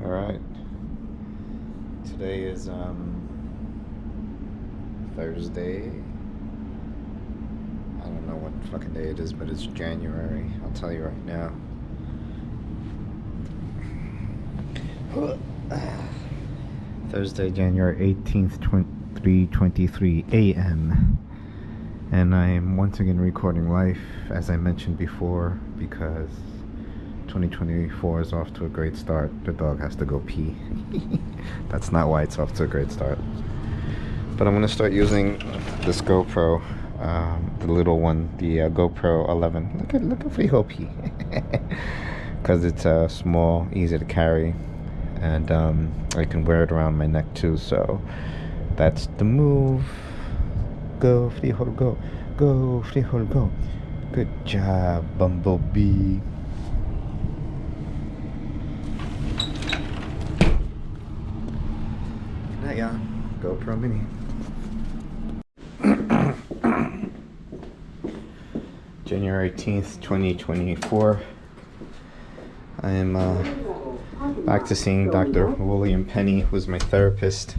All right. Today is Thursday. I don't know what fucking day it is, but it's January. I'll tell you right now. Thursday, January 18th, 3:23 a.m. And I am once again recording live, as I mentioned before, because 2024 is off to a great start. The dog has to go pee. That's not why it's off to a great start. But I'm going to start using this GoPro, the little one, the GoPro 11. Look at Frijo pee. Because it's small, easy to carry, and I can wear it around my neck too. So that's the move. Go, Frijo, go. Go, Frijo, go. Good job, Bumblebee. Yeah, GoPro Mini. January 18th, 2024. I am back to seeing Dr. William Penny, who's my therapist.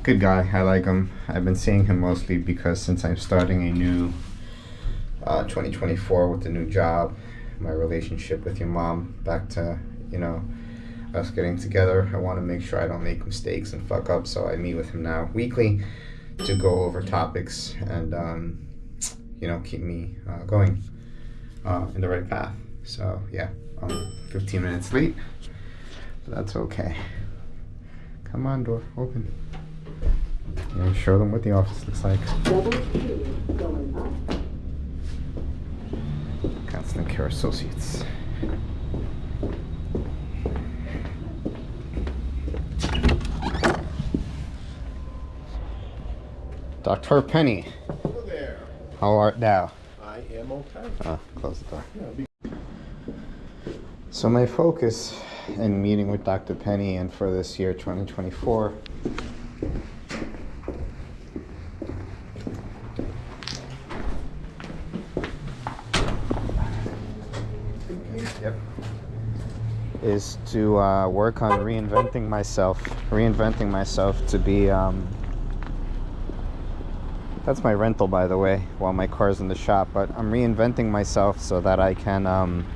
Good guy, I like him. I've been seeing him mostly because since I'm starting a new 2024 with a new job, my relationship with your mom, back to, us getting together. I want to make sure I don't make mistakes and fuck up, so I meet with him now weekly to go over topics and keep me going in the right path. So yeah, I'm 15 minutes late, but that's okay. Come on, door, open. Show them what the office looks like. Constant Care Associates. Dr. Penny. Hello there. How art thou? I am okay. Close the door. So my focus in meeting with Dr. Penny and for this year 2024 is to work on reinventing myself to be that's my rental, by the way, while my car's in the shop. But I'm reinventing myself so that I can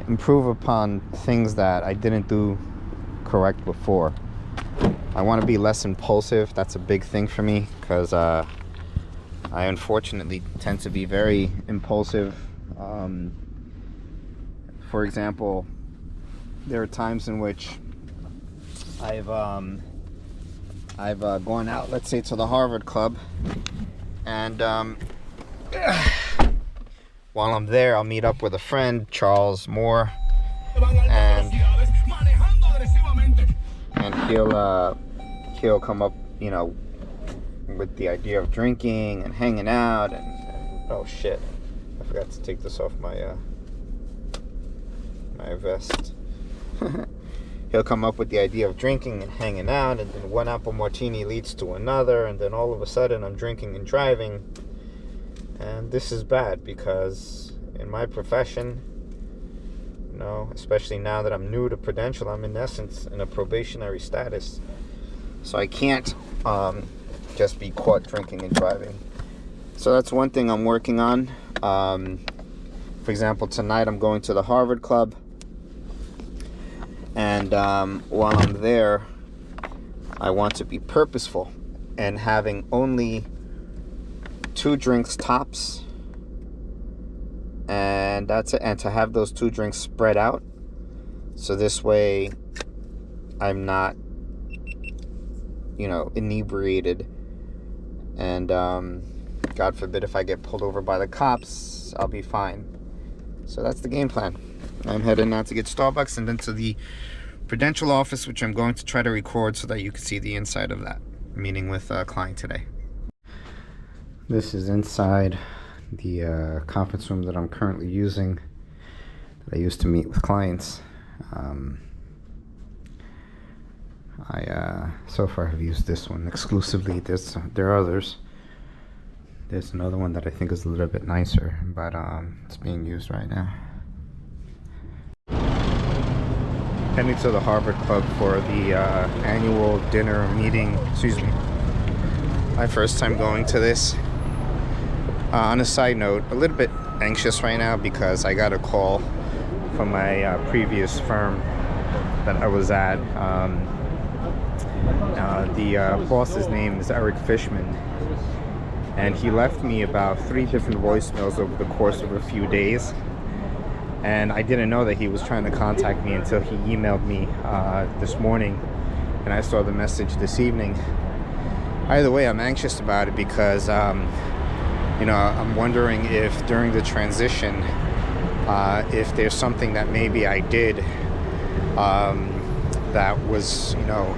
improve upon things that I didn't do correct before. I want to be less impulsive. That's a big thing for me, because I unfortunately tend to be very impulsive. For example, there are times in which I've gone out, let's say, to the Harvard Club, and while I'm there, I'll meet up with a friend, Charles Moore, and he'll come up, with the idea of drinking and hanging out, and oh shit, I forgot to take this off my my vest. He'll come up with the idea of drinking and hanging out, and then one apple martini leads to another, and then all of a sudden I'm drinking and driving. And this is bad, because in my profession, especially now that I'm new to Prudential, I'm in essence in a probationary status. So I can't just be caught drinking and driving. So that's one thing I'm working on. For example, tonight I'm going to the Harvard Club. And while I'm there, I want to be purposeful and having only 2 drinks tops, and that's it. And to have those 2 drinks spread out, so this way I'm not, inebriated, and God forbid if I get pulled over by the cops, I'll be fine. So that's the game plan. I'm heading now to get Starbucks and then to the Prudential office, which I'm going to try to record so that you can see the inside of that meeting with a client today. This is inside the conference room that I'm currently using, that I used to meet with clients. I so far have used this one exclusively. There are others. There's another one that I think is a little bit nicer, but it's being used right now. heading to the Harvard Club for the annual dinner meeting. Excuse me. My first time going to this. On a side note, a little bit anxious right now because I got a call from my previous firm that I was at. The boss's name is Eric Fishman, and he left me about 3 different voicemails over the course of a few days. And I didn't know that he was trying to contact me until he emailed me this morning, and I saw the message this evening. Either way, I'm anxious about it because you know, I'm wondering if during the transition, if there's something that maybe I did that was, you know,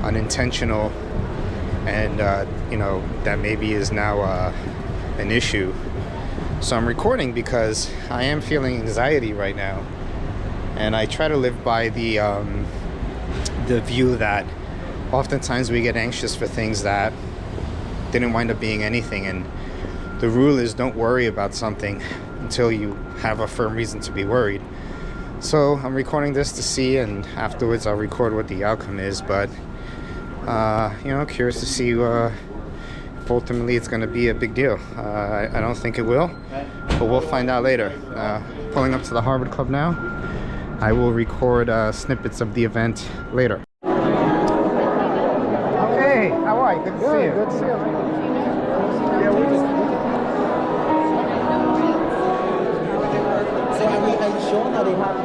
unintentional, and you know, that maybe is now an issue. So I'm recording because I am feeling anxiety right now, and I try to live by the view that oftentimes we get anxious for things that didn't wind up being anything, and the rule is don't worry about something until you have a firm reason to be worried. So I'm recording this to see, and afterwards I'll record what the outcome is, but you know, curious to see if ultimately it's going to be a big deal. I don't think it will, but we'll find out later. Pulling up to the Harvard Club now. I will record snippets of the event later. Hey, how are you? Good to see you. Good to see you. Yeah, we just. So are we shown or they have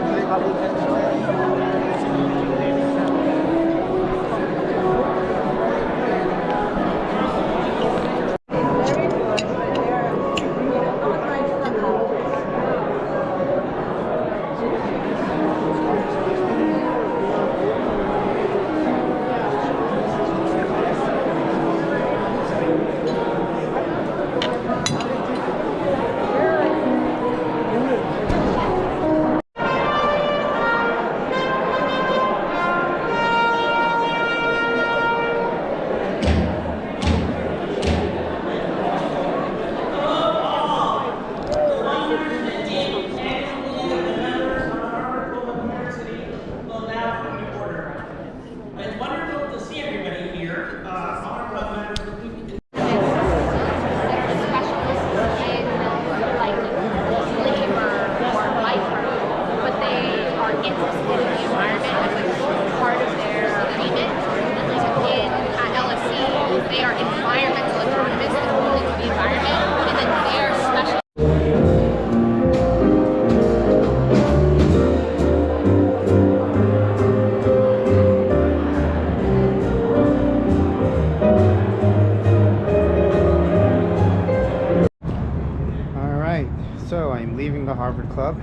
So I'm leaving the Harvard Club,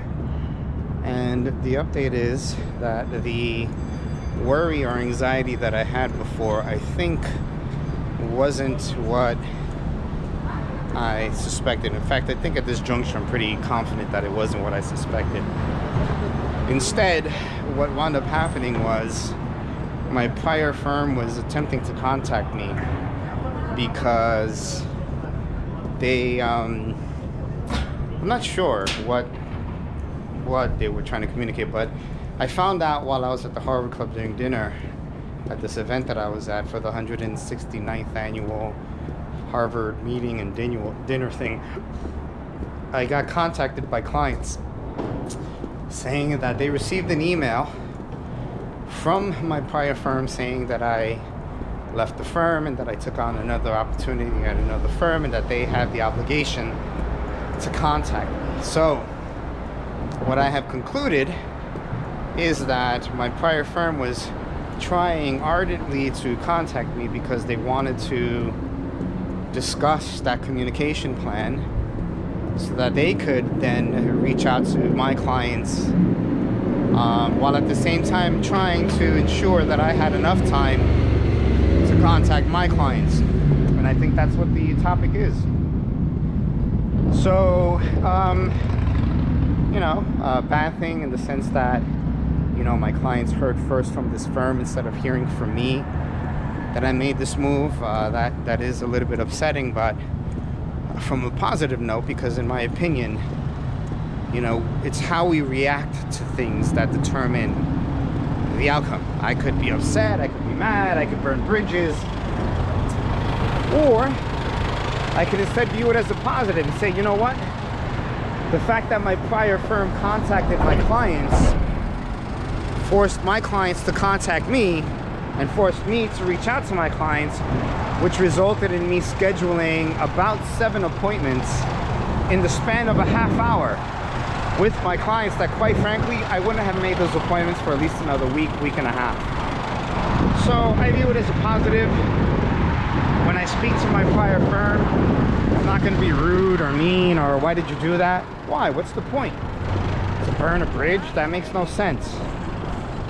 and the update is that the worry or anxiety that I had before, I think, wasn't what I suspected. In fact, I think at this juncture I'm pretty confident that it wasn't what I suspected. Instead, what wound up happening was my prior firm was attempting to contact me because they I'm not sure what they were trying to communicate, but I found out while I was at the Harvard Club during dinner at this event that I was at for the 169th annual Harvard meeting and dinner thing. I got contacted by clients saying that they received an email from my prior firm saying that I left the firm and that I took on another opportunity at another firm, and that they had the obligation to contact me. So what I have concluded is that my prior firm was trying ardently to contact me because they wanted to discuss that communication plan so that they could then reach out to my clients, while at the same time trying to ensure that I had enough time to contact my clients. And I think that's what the topic is. So, you know, bad thing in the sense that, you know, my clients heard first from this firm instead of hearing from me that I made this move. That is a little bit upsetting, but from a positive note, because in my opinion, you know, it's how we react to things that determine the outcome. I could be upset, I could be mad, I could burn bridges, or I could instead view it as a positive and say, you know what? The fact that my prior firm contacted my clients forced my clients to contact me and forced me to reach out to my clients, which resulted in me scheduling about 7 appointments in the span of a half hour with my clients that, quite frankly, I wouldn't have made those appointments for at least another week and a half. So I view it as a positive. When I speak to my prior firm, I'm not going to be rude or mean or why did you do that? Why? What's the point? To burn a bridge? That makes no sense.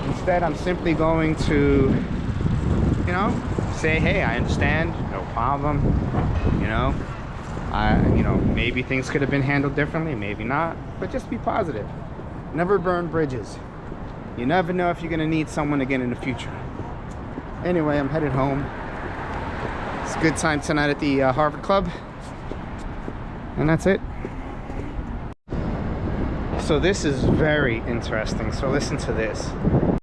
Instead, I'm simply going to, you know, say, hey, I understand, no problem. You know, maybe things could have been handled differently, maybe not, but just be positive. Never burn bridges. You never know if you're going to need someone again in the future. Anyway, I'm headed home. It's a good time tonight at the Harvard Club. And that's it. So this is very interesting. So listen to this.